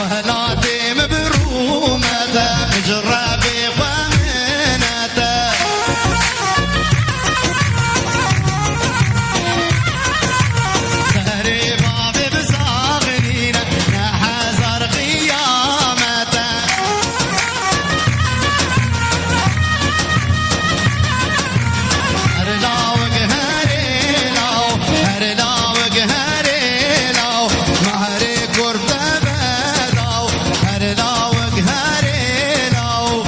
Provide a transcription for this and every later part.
وهلاتي مبرومة مجربي ومنته سهري بابي بصاغنينا نحذر قيامته هرلا وقهري لو هرلا وقهري لو مهري قرطة بدو هرلا وقهري لو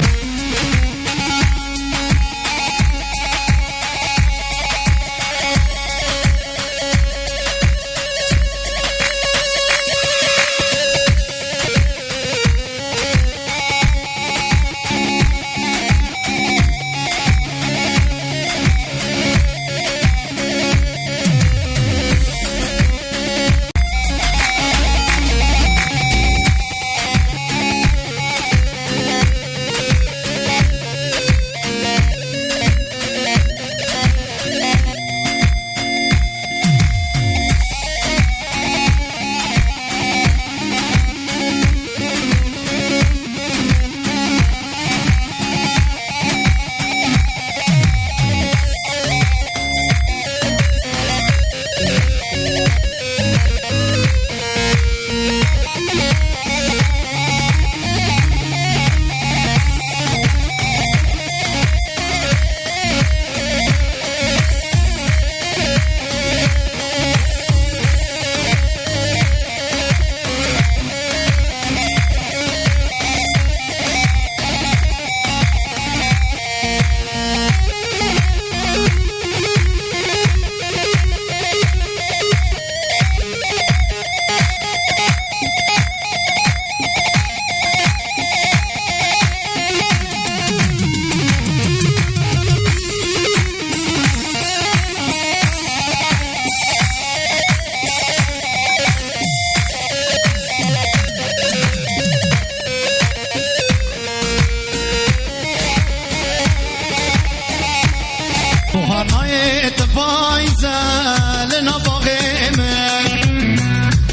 وهرنايت فايزة لنا بغيمن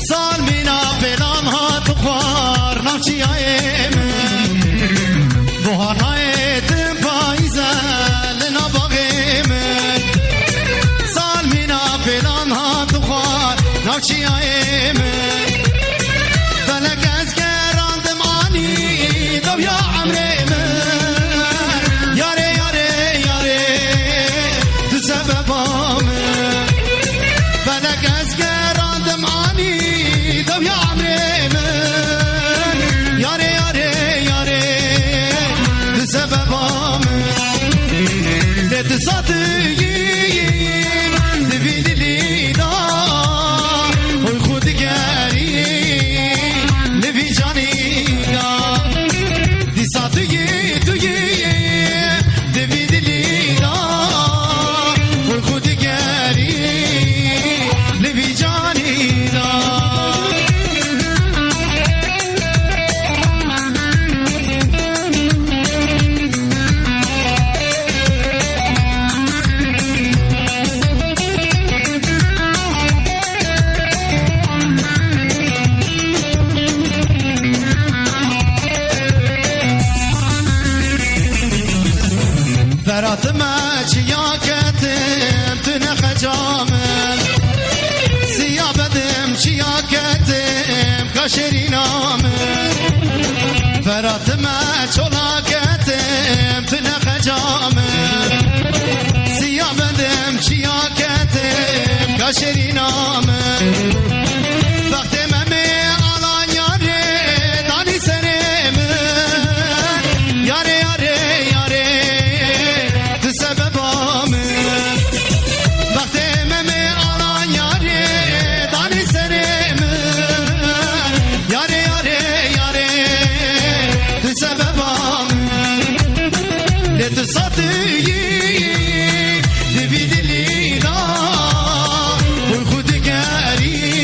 صار بينا فلانها تخوار نمشي عيمن وهرنايت فايزة لنا بغيمن صار بينا فلانها تخوار نمشي عيمن فلك أذكر دماني دو يا عمري من ياري ياري ياري فلك أذكر دمعاني دو يا عمري من ياري ياري ياري بسبب من لتصاتيين دفيد لينا ويخود قاري لفي جانينا دي صاتيين تيين دفيد لينا والخود قاري لفي جانينا فرات ما يا كتم تنخ جامل سيا بدم يا كتم كشري نامل فرات ما يا كتم تنخ جامل سيا بدم يا كتم كشري نامل وقت ممي على ياري داني سريم ياري ياري ياري سبب آمن وقت ممي على ياري داني سريم ياري ياري ياري سبب آمن لتصاتي دفيد لينا والخود قاري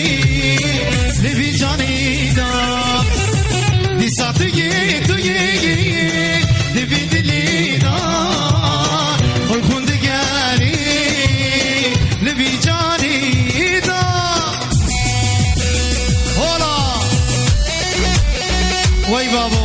وای بابا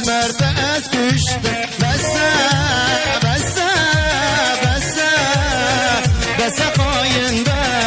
اسمرت از کشته بسه بسه بسه بسه قاین بسه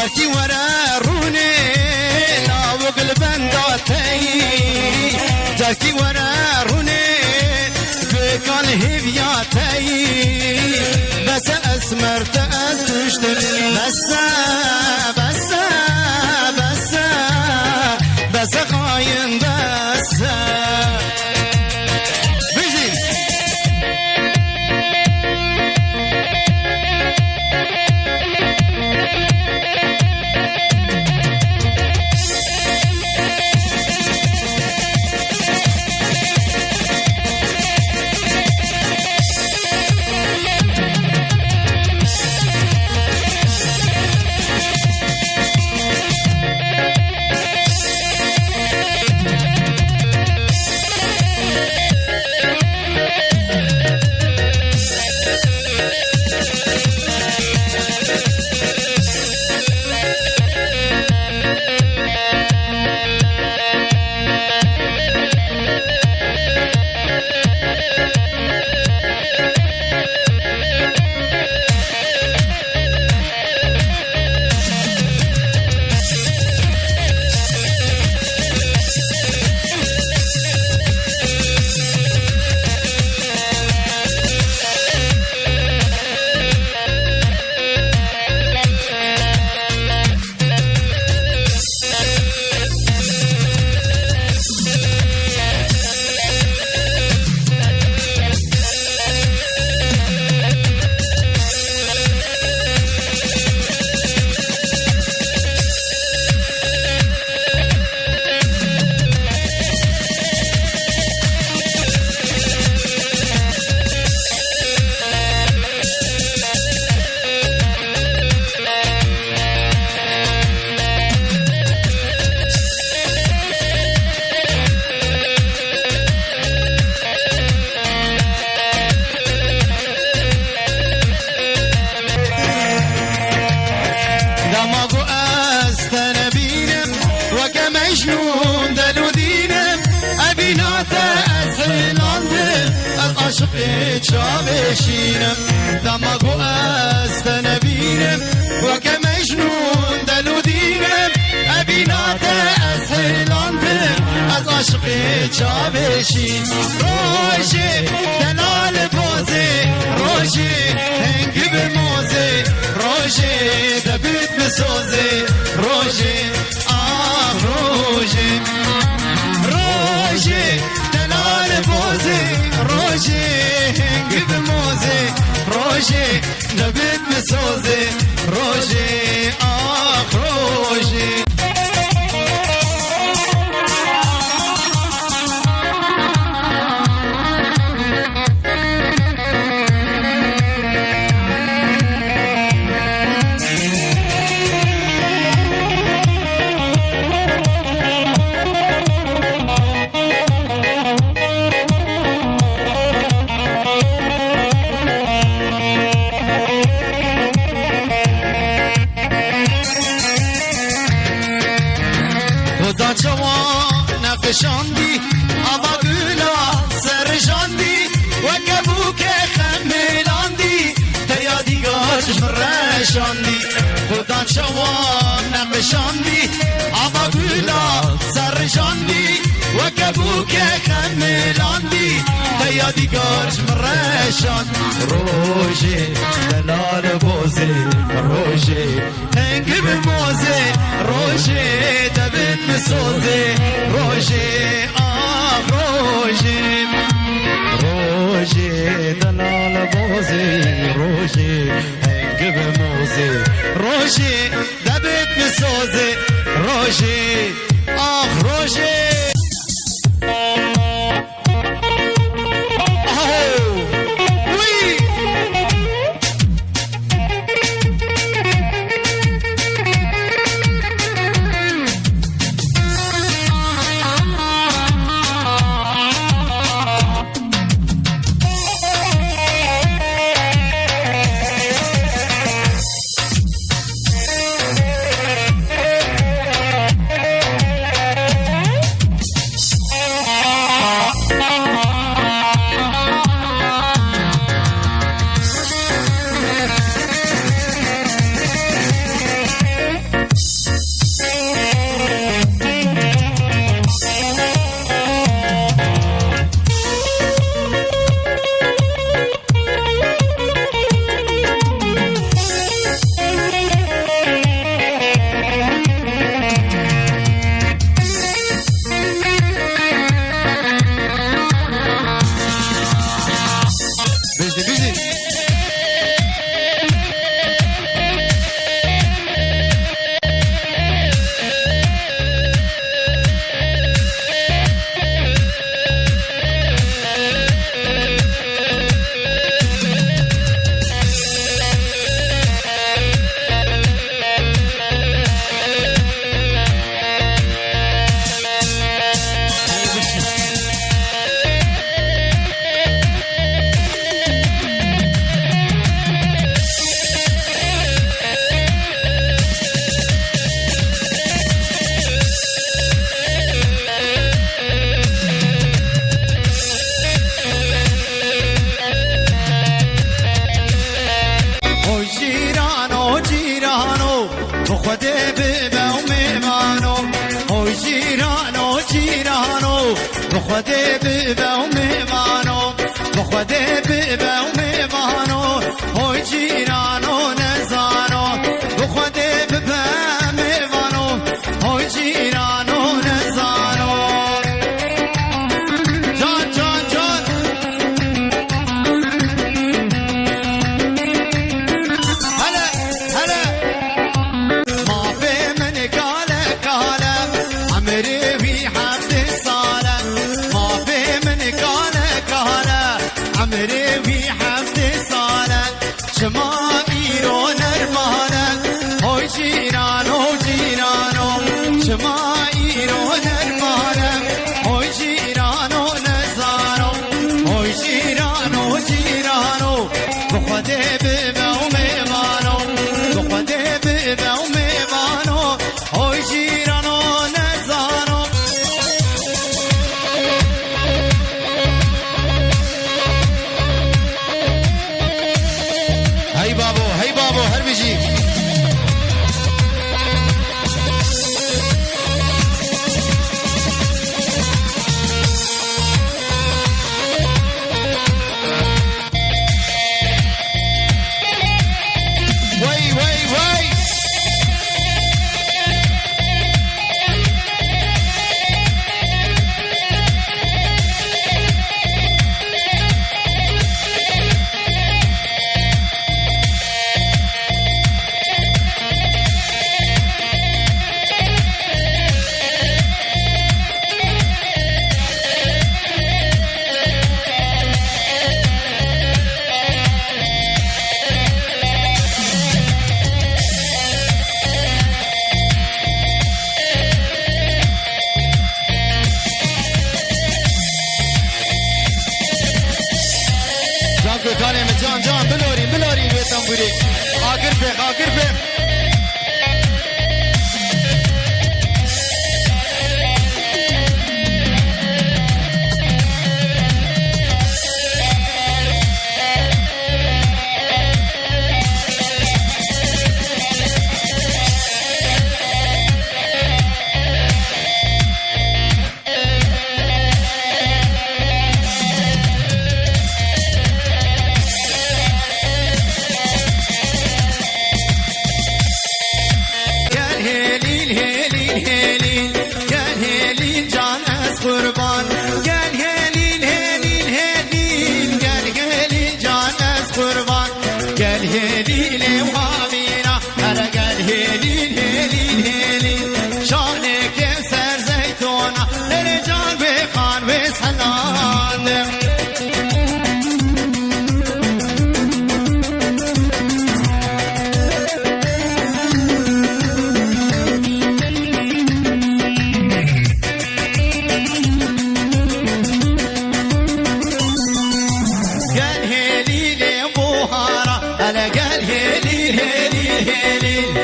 زرکی ورا رونه لاو قلبن داتي زرکی ورا رونه بکان هیویاتي بس اسمرت از کشت بس بس بس بس قاین بس مجنون دلو دینم ابینات از هلاندم از عاشق چاوشینم دماغو از نبینم و که مجنون دلو دینم ابینات از هلاندم از عاشق چاوشین روشه دلال بازه روشه هنگی به موزه روشه دبیت بسوزه روشه روشه روشه دلال بازه روشه هنگی به موزه روشه دبیت بسوزه روشه روشه خدا جوان نقشاندی آبا گلا سرشاندی و کبوک خمیلاندی تیادیگاش رشاندی خدا جوان نقشاندی آبا گلا سرشاندی و کبوک خمیلاندی یادگارش مرشان روژه دلال بوزه روژه هنگ به موزه روژه دبت مسوزه روژه آه روژه روژه دلال بوزه روژه هنگ به موزه روژه دبت مسوزه روژه آه روژه خودی ببه و میمانو اوی جیرانو جیرانو بخودی ببه و میمانو بخودی ببه و میمانو اوی جیرانو نزانو بخودی ببه میمانو اوی جیرانو نزانو جان جان جان هلا هلا جان جان بلورین بلورین بیتم بودی آگر بیخ آگر بیخ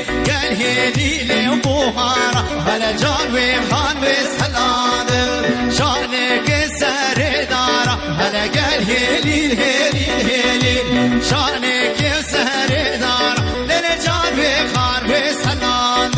قال هيلي وبوهارة هلا جان وخان وسلام شانك سردارة هلا قال هيلي هيلي هيلي شانك سردارة هلا جان وخان وسلام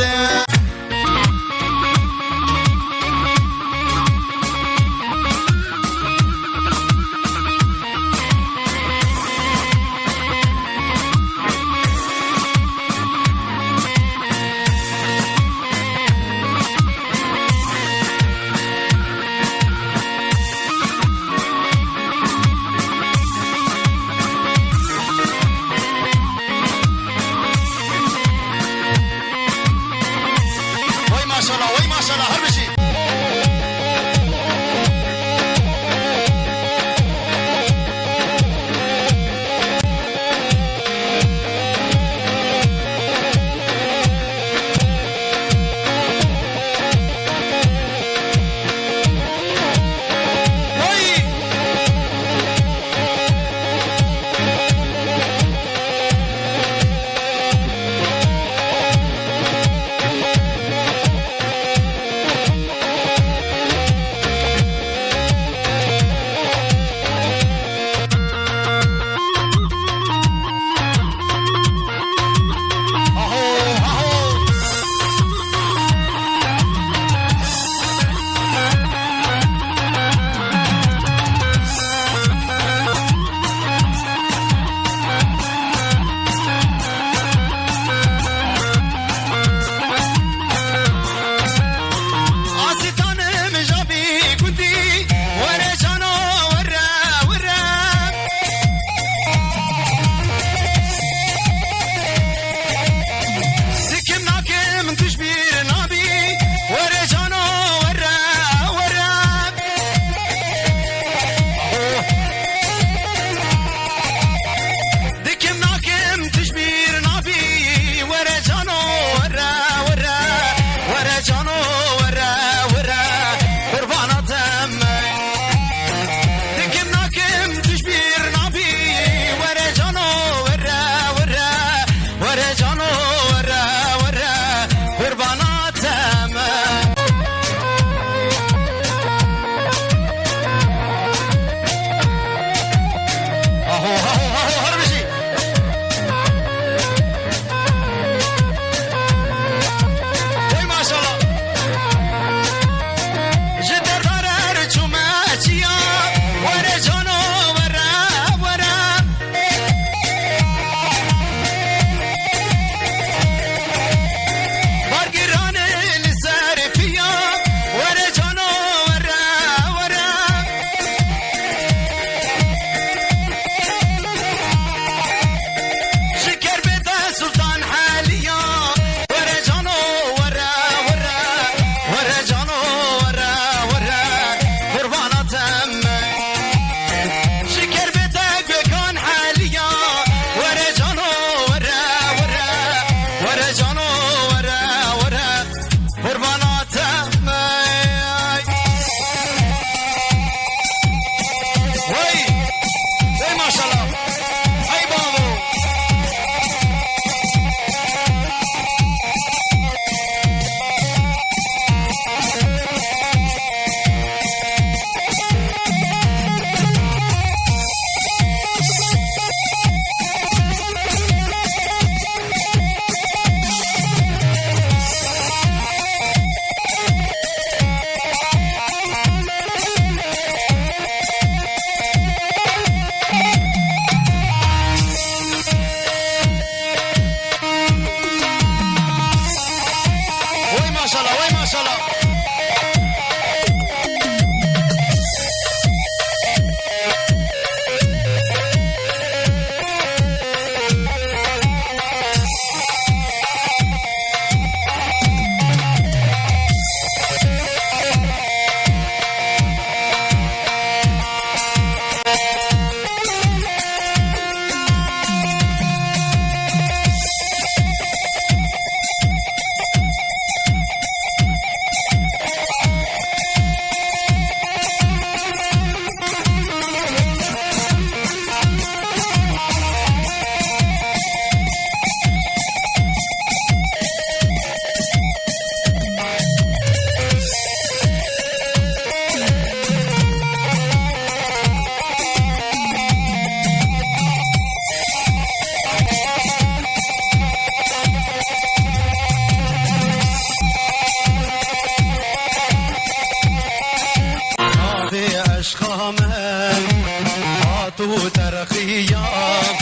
ترقيام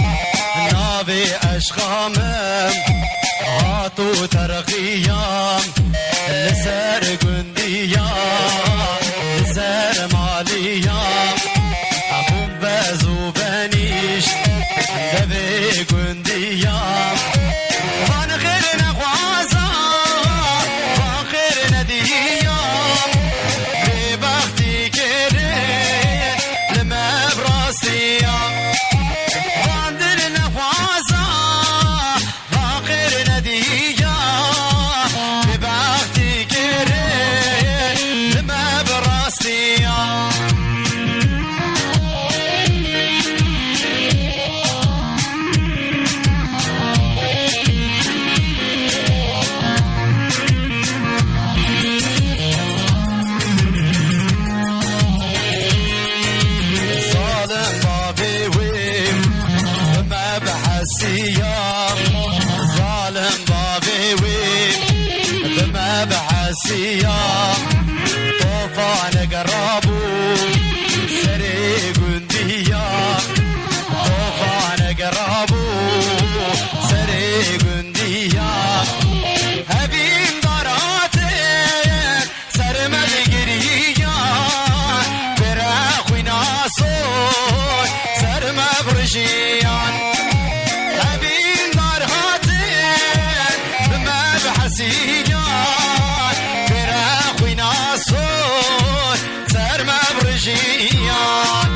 نابي أشخامم هاتو ترقيام لسر قنديام لسر ماليام أبوم بزو بنيش دبي قنديام وان غير نغوازا وان غير نديام ببختي كرين لما براسيام وان دل نغوازا وان غير نديام ببختي كرين لما براسيام ظالم بابي وين بما بحسيام طوفان قرابو سري قنديام طوفان قرابو سري قنديام هبين ضراتك سرمد قريان براخوي ناسون سرم برجيان براخوي ناصون سر مبرجيان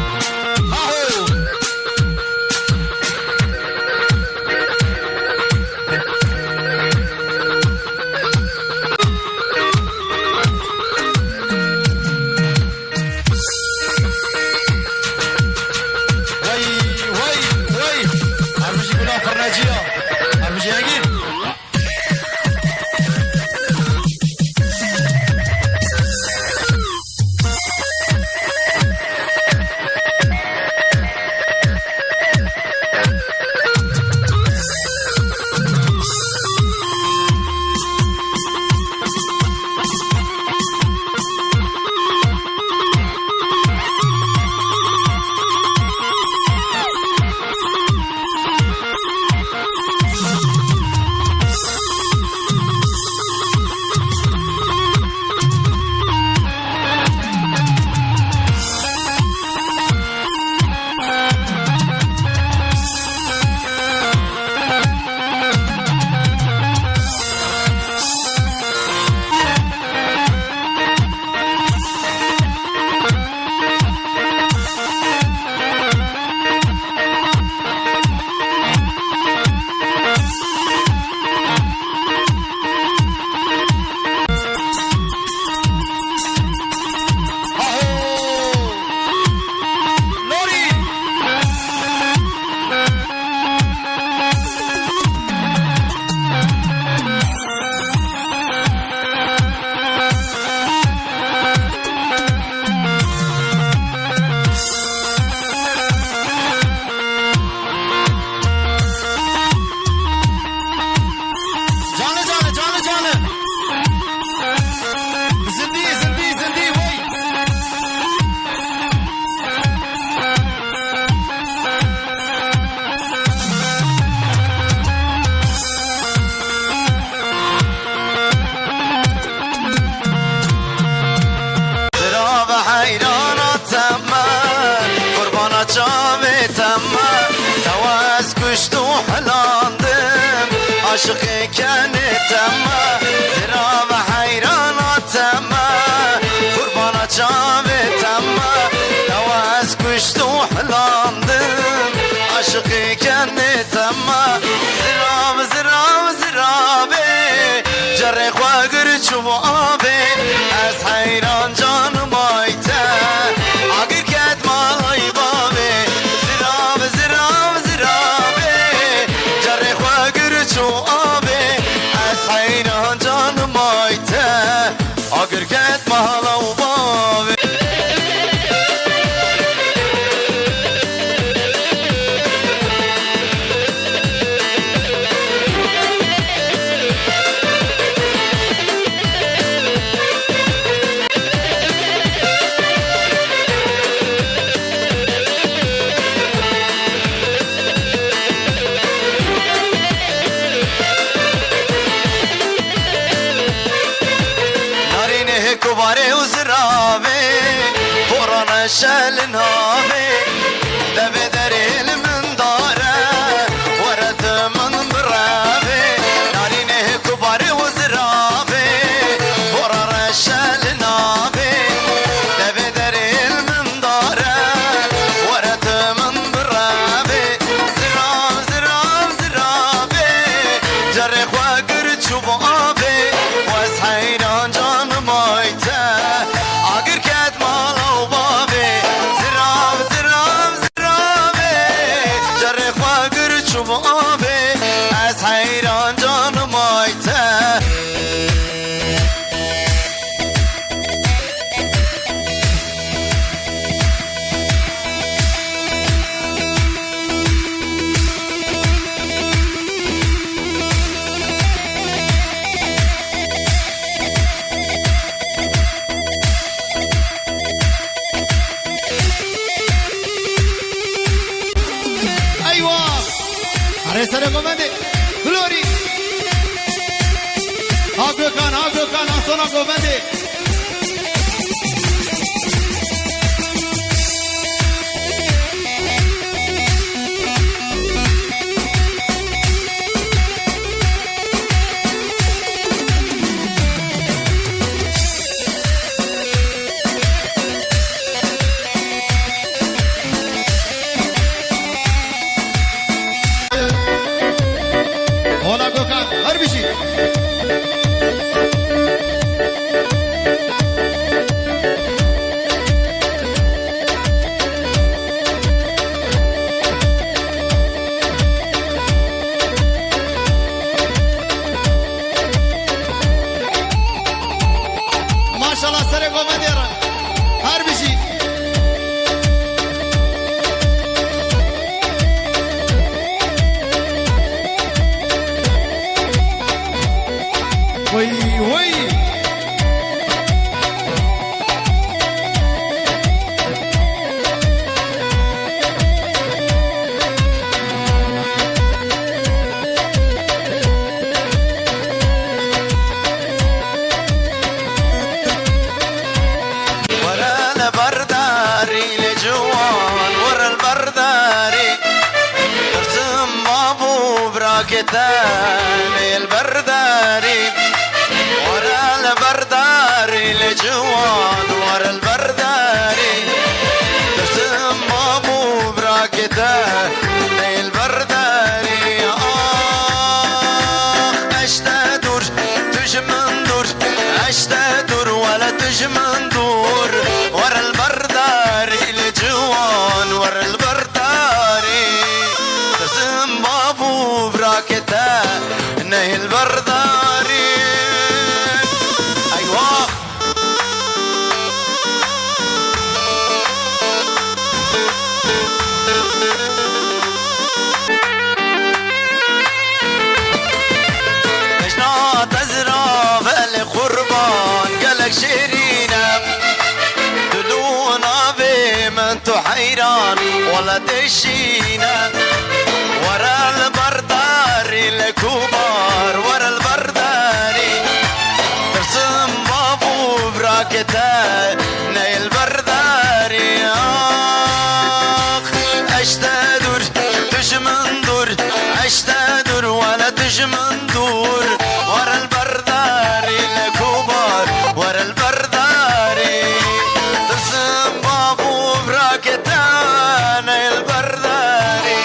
وي أرمجي بلا فرناجية أرمجي أجيب عاشق كانتم زراب حيرانتم قربان جامتم نواز كشت وحلاندم عاشق كانتم زراب زراب زرابي جرق وقر شوابي از حيران جان مايته عقر كد ماي بابي زراب زراب زرابي جرق وقر شوابي از حيران جان مايته عقر كد مالا وبابي كباري وزرابي فورنا شال نابي دبي دري من داره ورد من برابي نارينه كباري وزرابي فورنا شال نابي دبي دري من داره ورد من برابي زراب زراب زرابي جرخ وقر شبابي واس حيران جان مايته اگر كد مالو بابي زراب زراب زرابي جرخ وقر شبابي از حيران جان مايته Sare comande Glory Agökan Asona comande Ola Gökhan her bir şey Maşallah sere komediyara her bir şey Oy oy ورا البرداري لجوان ورا البرداري ترسم بابو براكتان البرداري ورا البرداري لجوان ورا البرداري ترسم بابو براكتان البرداري اشتدور تجمندور اشتدور ولا تجمندور ورا البرداري لجوان ورا البرداري ترسم بابو براكتان البرداري ايوه مجنى تزرع القربان قالك شيرينا دلونا بمن حيران ولا تشينا ورا البرداري الكبار ورا البرداري ترسم بابو براكتان البرداري اشتدور تجمندور اشتدور ولا تجمندور ورا البرداري الكبار ورا البرداري ترسم بابو براكتان البرداري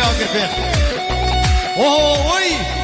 آگر بخ اوه وی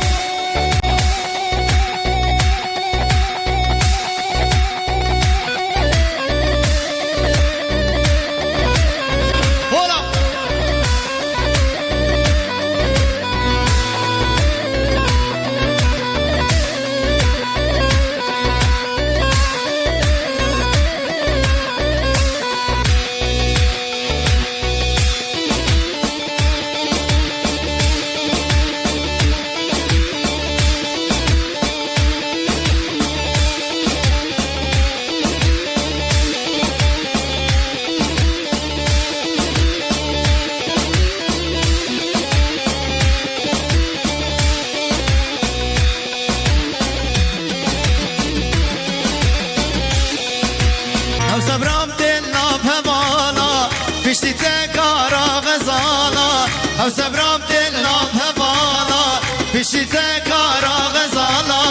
او سبرام دلم هوانا پیشی تکارا غزالا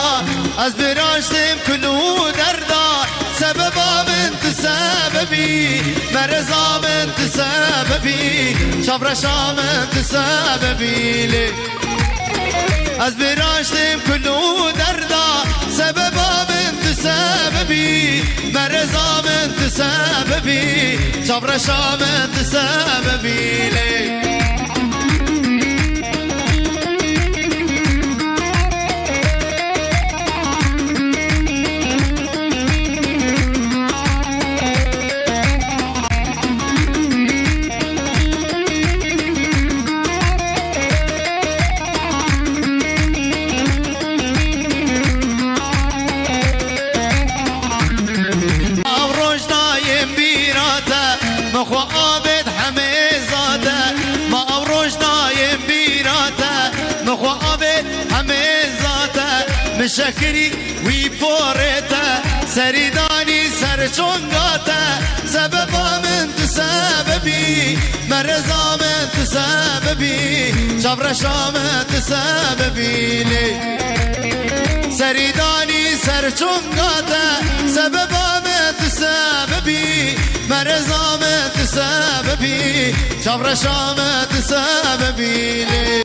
از براشتم کلو دردا سببا من تسببی مرزا من تسببی شبرشا من تسببی از براشتم کلو دردا سببا من تسببی مرزا من تسببی شبرشا من تسببی مشكري ويبوريتا سريداني سرچونغاتا سببا من تسببي مرزا من تسببي شبرشا من تسببي سريداني سرچونغاتا سببا من تسببي مرزا من تسببي شبرشا من تسببي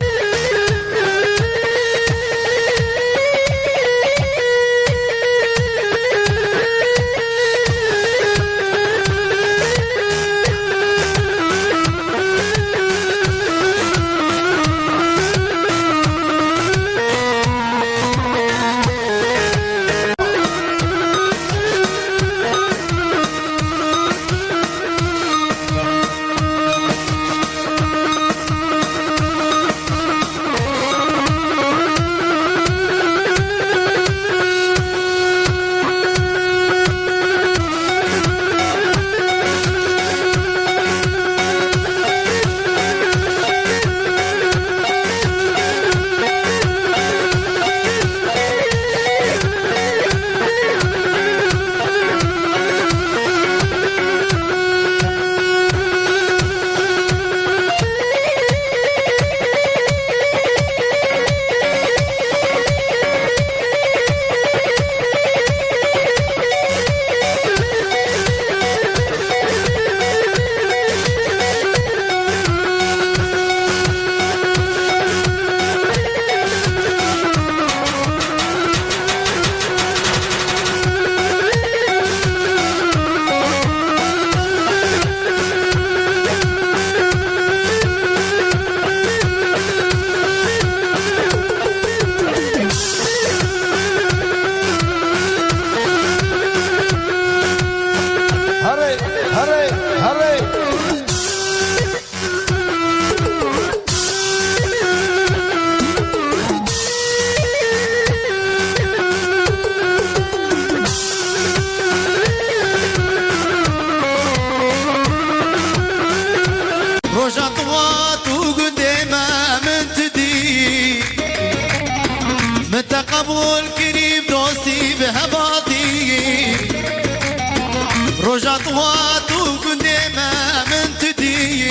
قبول كريم دوستي بهباطي رجعت واتو قديمة من تدي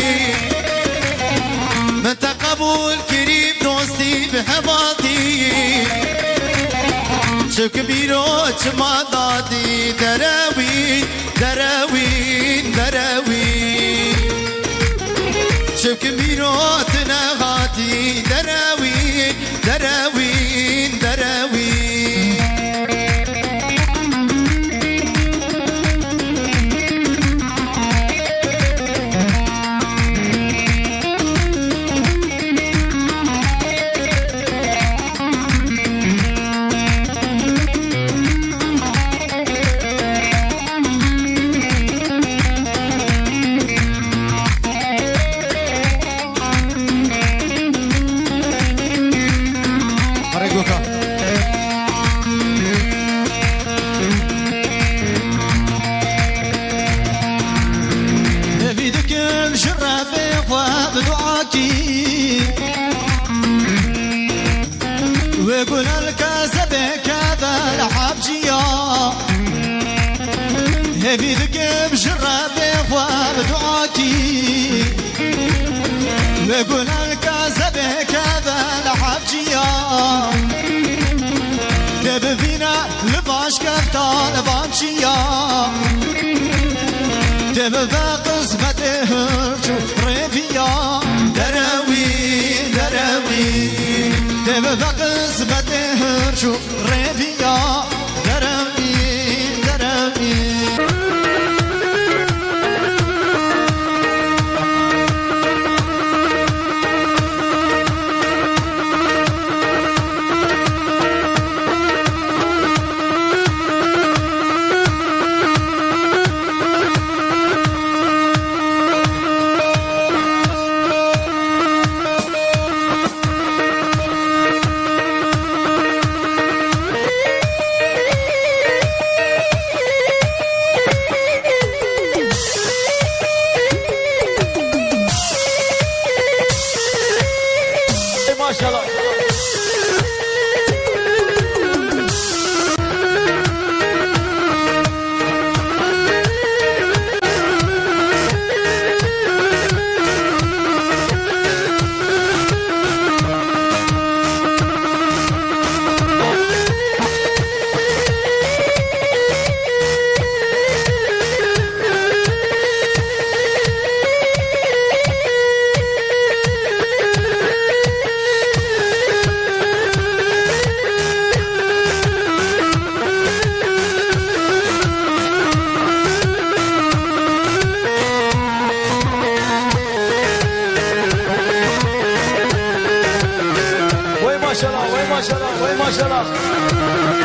من تقبول كريم دوستي بهباطي شو كبيرو ما دادي دراوي دراوي دراوي شو كبيرو تنغات تبي ذكب جرابي خواب دعاكي بقول الكذب كذا لحبجيا تبي فينا لباش كفتان بامشيا تبي بقسمة هرجو ريفيا دروي دروي تبي بقسمة هرجو ريفيا دروي دروي ما شاء الله ما شاء الله وين ما شاء الله وين ما شاء الله